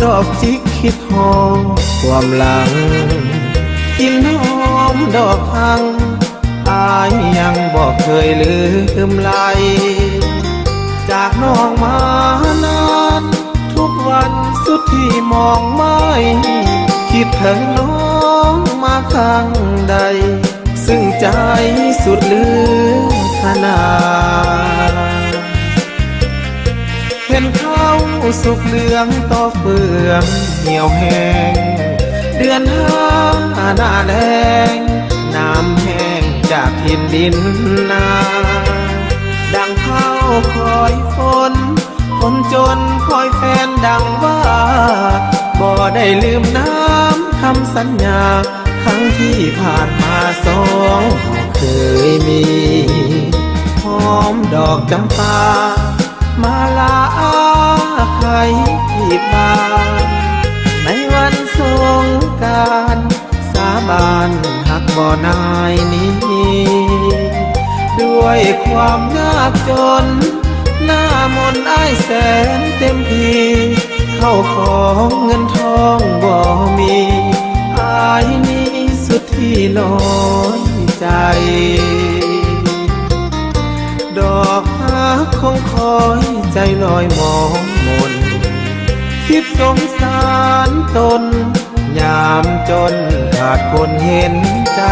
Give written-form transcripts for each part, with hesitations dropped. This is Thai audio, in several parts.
ดอกจิกคิดหอมความหลังกินหอมดอกหังอายยังบอกเคยลืมไหลจากน้องมานานทุกวันสุดที่มองไม่คิดถึงน้องมาข้างใดซึ่งใจสุดลืมขนาดเห็นเขาสุกเหลืองต่อเฟืองเหี่ยวแห้งเดือนห้าหน้าแดงน้ำแห้งจากหินดินนาดังเข้าคอยฝนคนจนคอยแฟนดังว่าบ่ได้ลืมน้ำคำสัญญาครั้งที่ผ่านมาสองเคยมีหอมดอกจำปามาลาใครที่บ้านในวันสงกรานต์สาบานหักบ่นายนี้ด้วยความยากจนหน้ามนต์อ้ายแสนเต็มที่เข้าของเงินทองบ่มีอ้ายนี้สุดที่น้อยใจดอกฮักคงคอยใจลอยมองมนคิดสงสารตนยามจนขาดคนเห็นใจ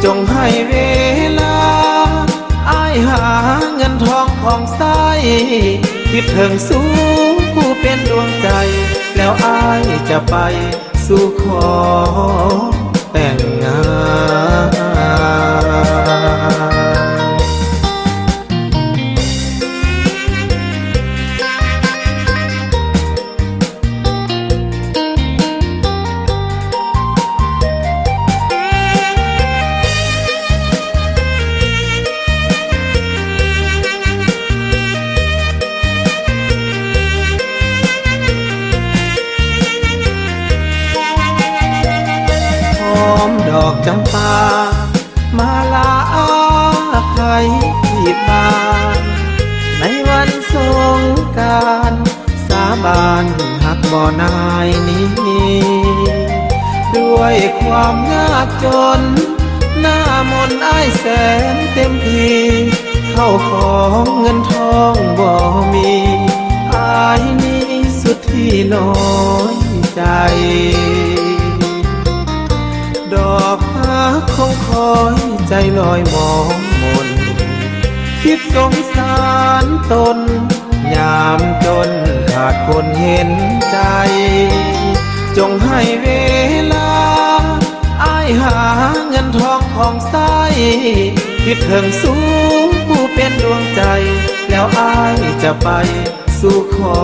จงให้เวลาอ้ายหาเงินทองของใสคิดถึงสู้ผู้เป็นดวงใจแล้วอ้ายจะไปสู่ขอแต่งงานดอกจำปามาลาใครที่บ้านในวันสงกรานต์สาบานหักบ่นายนี้ด้วยความยากจนหน้ามนต์อ้ายแสนเต็มที่เข้าของเงินทองบ่มีอ้ายนี้สุดที่น้อยใจดอกฮักคงคอยใจลอยมองมนคิดสงสารตนยามจนขาดคนเห็นใจจงให้เวลาอ้ายหาเงินทองของใสคิดถึงสู้ผู้เป็นดวงใจแล้วอ้ายจะไปสู่ขอ